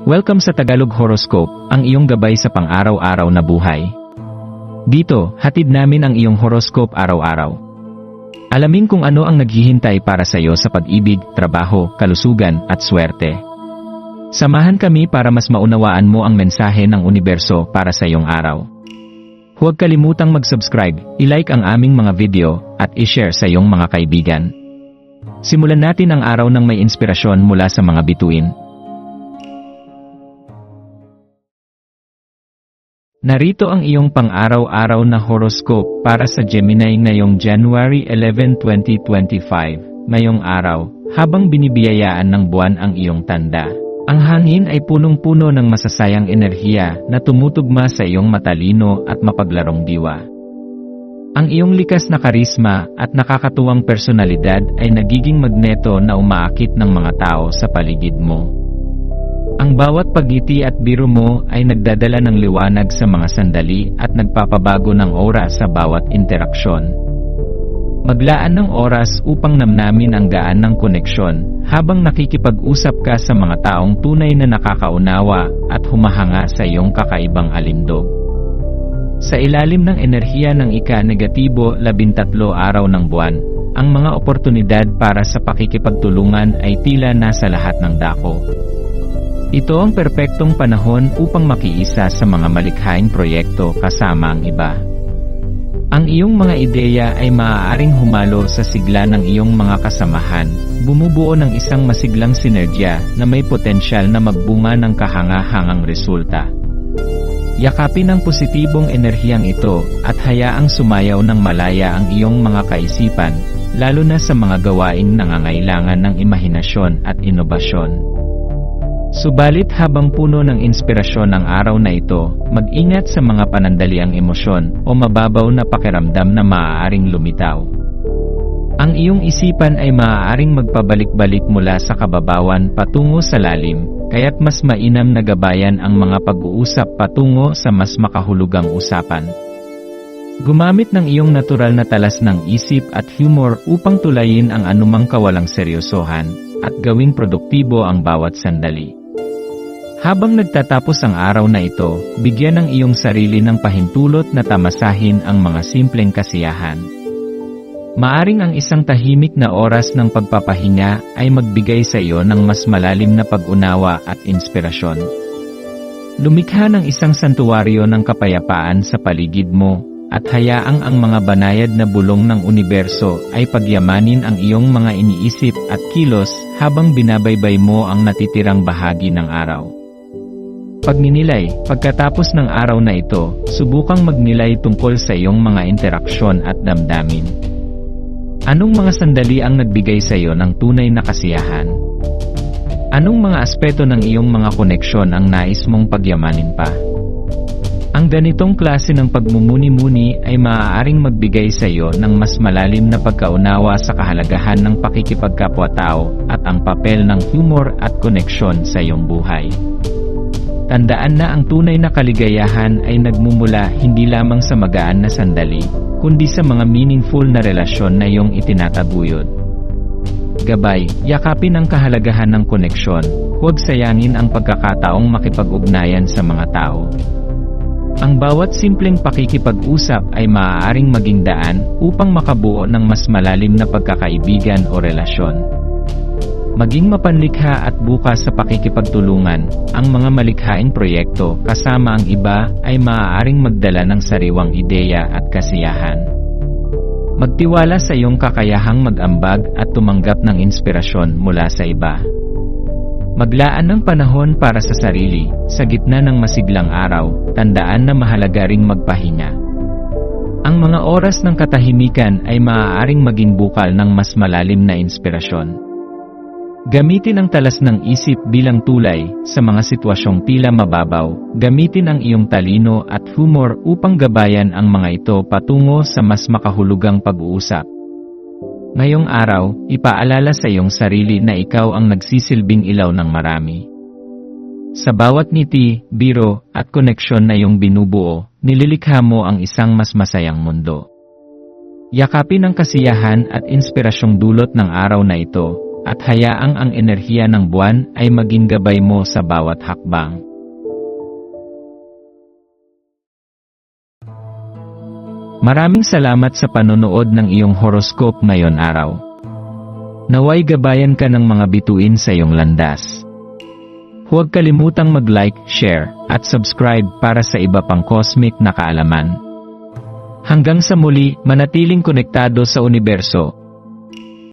Welcome sa Tagalog Horoscope, ang iyong gabay sa pang-araw-araw na buhay. Dito, hatid namin ang iyong horoscope araw-araw. Alamin kung ano ang naghihintay para sa iyo sa pag-ibig, trabaho, kalusugan, at swerte. Samahan kami para mas maunawaan mo ang mensahe ng universo para sa iyong araw. Huwag kalimutang mag-subscribe, i-like ang aming mga video, at i-share sa iyong mga kaibigan. Simulan natin ang araw ng may inspirasyon mula sa mga bituin. Narito ang iyong pang-araw-araw na horoscope para sa Gemini ngayong January 11, 2025. Ngayong araw, habang binibiyayaan ng buwan ang iyong tanda, ang hangin ay punong-puno ng masasayang enerhiya na tumutugma sa iyong matalino at mapaglarong diwa. Ang iyong likas na karisma at nakakatuwang personalidad ay nagiging magneto na umaakit ng mga tao sa paligid mo. Ang bawat pagngiti at biro mo ay nagdadala ng liwanag sa mga sandali at nagpapabago ng oras sa bawat interaksyon. Maglaan ng oras upang namnamin ang gaan ng koneksyon habang nakikipag-usap ka sa mga taong tunay na nakakaunawa at humahanga sa iyong kakaibang alindog. Sa ilalim ng enerhiya ng ika-negatibo 13 araw ng buwan, ang mga oportunidad para sa pakikipagtulungan ay tila nasa lahat ng dako. Ito ang perpektong panahon upang makiisa sa mga malikhaing proyekto kasama ang iba. Ang iyong mga ideya ay maaaring humalo sa sigla ng iyong mga kasamahan, bumubuo ng isang masiglang sinergya na may potensyal na magbunga ng kahanga-hangang resulta. Yakapin ang positibong enerhiyang ito at hayaang sumayaw ng malaya ang iyong mga kaisipan, lalo na sa mga gawaing nangangailangan ng imahinasyon at inobasyon. Subalit habang puno ng inspirasyon ang araw na ito, mag-ingat sa mga panandaliang emosyon o mababaw na pakiramdam na maaaring lumitaw. Ang iyong isipan ay maaaring magpabalik-balik mula sa kababawan patungo sa lalim, kaya't mas mainam na gabayan ang mga pag-uusap patungo sa mas makahulugang usapan. Gumamit ng iyong natural na talas ng isip at humor upang tulayin ang anumang kawalang seryosohan, at gawing produktibo ang bawat sandali. Habang nagtatapos ang araw na ito, bigyan ng iyong sarili ng pahintulot na tamasahin ang mga simpleng kasiyahan. Maaring ang isang tahimik na oras ng pagpapahinga ay magbigay sa iyo ng mas malalim na pag-unawa at inspirasyon. Lumikha ng isang santuwaryo ng kapayapaan sa paligid mo, at hayaang ang mga banayad na bulong ng universo ay pagyamanin ang iyong mga iniisip at kilos habang binabaybay mo ang natitirang bahagi ng araw. Pagninilay, pagkatapos ng araw na ito, subukang magnilay tungkol sa iyong mga interaksyon at damdamin. Anong mga sandali ang nagbigay sa iyo ng tunay na kasiyahan? Anong mga aspeto ng iyong mga koneksyon ang nais mong pagyamanin pa? Ang ganitong klase ng pagmumuni-muni ay maaaring magbigay sa iyo ng mas malalim na pagkaunawa sa kahalagahan ng pakikipagkapwa-tao at ang papel ng humor at koneksyon sa iyong buhay. Tandaan na ang tunay na kaligayahan ay nagmumula hindi lamang sa magaan na sandali, kundi sa mga meaningful na relasyon na iyong itinataguyod. Gabay, yakapin ang kahalagahan ng koneksyon, huwag sayangin ang pagkakataong makipag-ugnayan sa mga tao. Ang bawat simpleng pakikipag-usap ay maaaring maging daan upang makabuo ng mas malalim na pagkakaibigan o relasyon. Maging mapanlikha at bukas sa pakikipagtulungan, ang mga malikhaing proyekto kasama ang iba ay maaaring magdala ng sariwang ideya at kasiyahan. Magtiwala sa iyong kakayahang mag-ambag at tumanggap ng inspirasyon mula sa iba. Maglaan ng panahon para sa sarili, sa gitna ng masiglang araw, tandaan na mahalaga ring magpahinga. Ang mga oras ng katahimikan ay maaaring maging bukal ng mas malalim na inspirasyon. Gamitin ang talas ng isip bilang tulay sa mga sitwasyong tila mababaw. Gamitin ang iyong talino at humor upang gabayan ang mga ito patungo sa mas makahulugang pag-uusap. Ngayong araw, ipaalala sa iyong sarili na ikaw ang nagsisilbing ilaw ng marami. Sa bawat ngiti, biro, at koneksyon na iyong binubuo, nililikha mo ang isang mas masayang mundo. Yakapin ang kasiyahan at inspirasyong dulot ng araw na ito, at hayaang ang enerhiya ng buwan ay maging gabay mo sa bawat hakbang. Maraming salamat sa panonood ng iyong horoscope ngayon araw. Naway gabayan ka ng mga bituin sa iyong landas. Huwag kalimutang mag-like, share, at subscribe para sa iba pang cosmic na kaalaman. Hanggang sa muli, manatiling konektado sa universo,